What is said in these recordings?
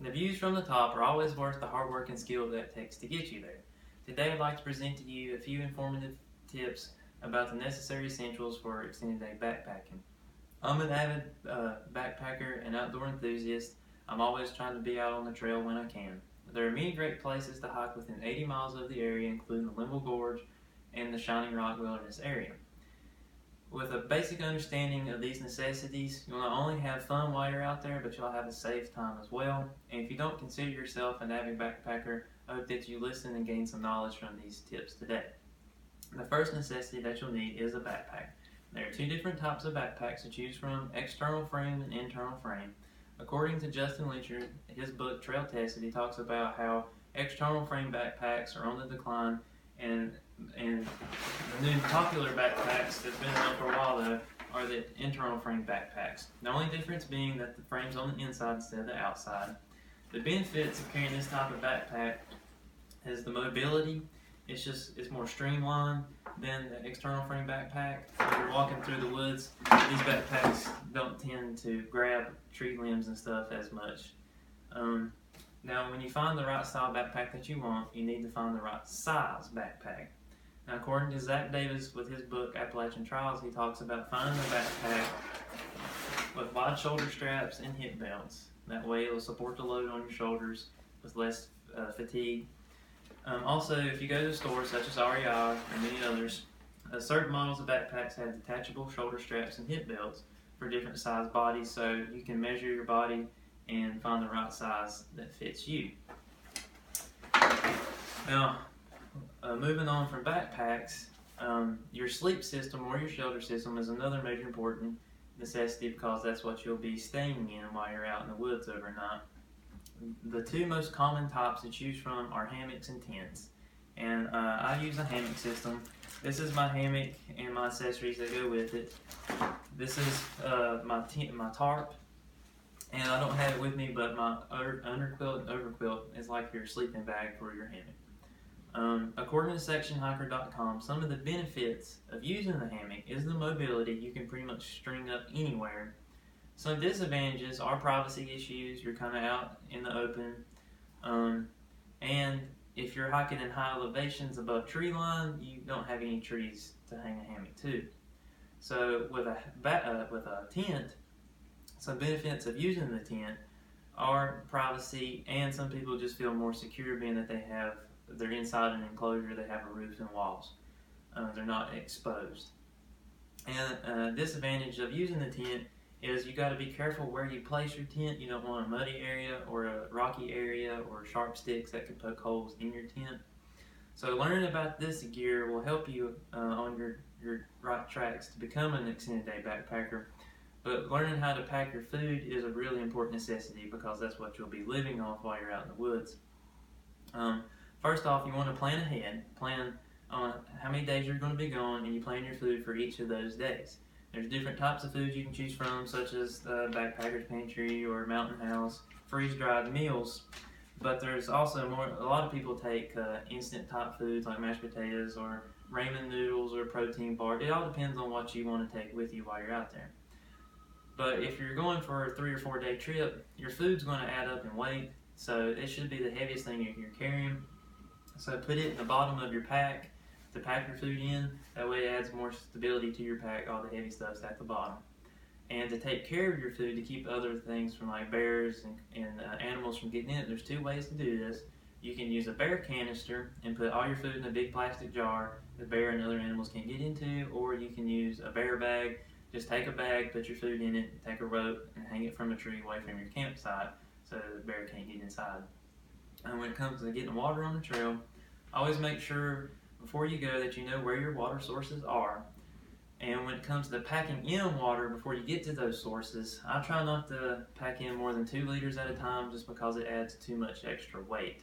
The views from the top are always worth the hard work and skill that it takes to get you there. Today I'd like to present to you a few informative tips about the necessary essentials for extended day backpacking. I'm an avid backpacker and outdoor enthusiast. I'm always trying to be out on the trail when I can. There are many great places to hike within 80 miles of the area, including the Limble Gorge and the Shining Rock Wilderness area. With a basic understanding of these necessities, you'll not only have fun while you're out there, but you'll have a safe time as well. And if you don't consider yourself an avid backpacker, I hope that you listen and gain some knowledge from these tips today. The first necessity that you'll need is a backpack. There are two different types of backpacks to choose from, external frame and internal frame. According to Justin Lecher, his book Trail Tested, he talks about how external frame backpacks are on the decline, and the new popular backpacks that's been around for a while though are the internal frame backpacks. The only difference being that the frame's on the inside instead of the outside. The benefits of carrying this type of backpack is the mobility. It's more streamlined than the external frame backpack. When you're walking through the woods, these backpacks don't tend to grab tree limbs and stuff as much. Now, when you find the right style backpack that you want, you need to find the right size backpack. Now, according to Zach Davis with his book Appalachian Trials, he talks about finding a backpack with wide shoulder straps and hip belts. That way it'll support the load on your shoulders with less fatigue. Also, if you go to stores such as REI and many others, certain models of backpacks have detachable shoulder straps and hip belts for different size bodies, so you can measure your body and find the right size that fits you. Now, moving on from backpacks, your sleep system or your shelter system is another major important necessity because that's what you'll be staying in while you're out in the woods overnight. The two most common types to choose from are hammocks and tents. And I use a hammock system. This is my hammock and my accessories that go with it. This is my tarp. And I don't have it with me, but my underquilt and overquilt is like your sleeping bag for your hammock. According to sectionhiker.com, some of the benefits of using the hammock is the mobility. You can pretty much string up anywhere. Some disadvantages are privacy issues. You're kind of out in the open. And if you're hiking in high elevations above tree line, you don't have any trees to hang a hammock to. So with a tent, some benefits of using the tent are privacy, and some people just feel more secure being that they're inside an enclosure, they have a roof and walls. They're not exposed. And disadvantage of using the tent is you got to be careful where you place your tent. You don't want a muddy area or a rocky area or sharp sticks that could poke holes in your tent. So learning about this gear will help you on your right tracks to become an extended day backpacker. But learning how to pack your food is a really important necessity because that's what you'll be living off while you're out in the woods. First off, you want to plan ahead. Plan on how many days you're going to be gone, and you plan your food for each of those days. There's different types of foods you can choose from, such as the Backpacker's Pantry or Mountain House, freeze-dried meals. But there's also a lot of people take instant type foods like mashed potatoes or ramen noodles or protein bar. It all depends on what you want to take with you while you're out there. But if you're going for a 3 or 4 day trip, your food's going to add up in weight, so it should be the heaviest thing you're carrying. So put it in the bottom of your pack to pack your food in. That way it adds more stability to your pack. All the heavy stuff's at the bottom. And to take care of your food, to keep other things from like bears and animals from getting in it, there's two ways to do this. You can use a bear canister and put all your food in a big plastic jar the bear and other animals can't get into, or you can use a bear bag. Just take a bag, put your food in it, take a rope, and hang it from a tree away from your campsite so the bear can't get inside. And when it comes to getting water on the trail, always make sure before you go that you know where your water sources are. And when it comes to packing in water before you get to those sources, I try not to pack in more than 2 liters at a time just because it adds too much extra weight.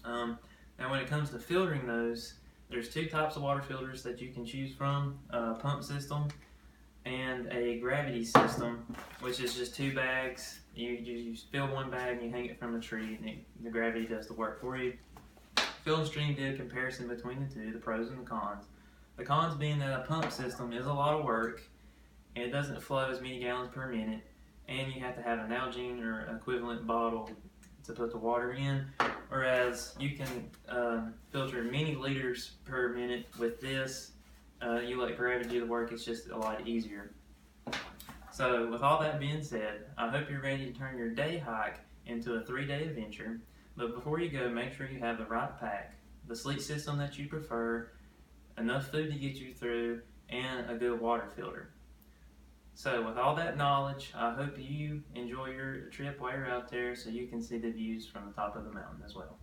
Now when it comes to filtering those, there's 2 types of water filters that you can choose from, a pump system and a gravity system, which is just 2 bags. You fill 1 bag and you hang it from a tree, and the gravity does the work for you. Phil and Stream did a comparison between the two, the pros and the cons. The cons being that a pump system is a lot of work, and it doesn't flow as many gallons per minute, and you have to have an Nalgene or equivalent bottle to put the water in, whereas you can filter many liters per minute with this. You let gravity do the work, it's just a lot easier. So with all that being said, I hope you're ready to turn your day hike into a 3-day adventure. But before you go, make sure you have the right pack, the sleep system that you prefer, enough food to get you through, and a good water filter. So with all that knowledge, I hope you enjoy your trip while you're out there so you can see the views from the top of the mountain as well.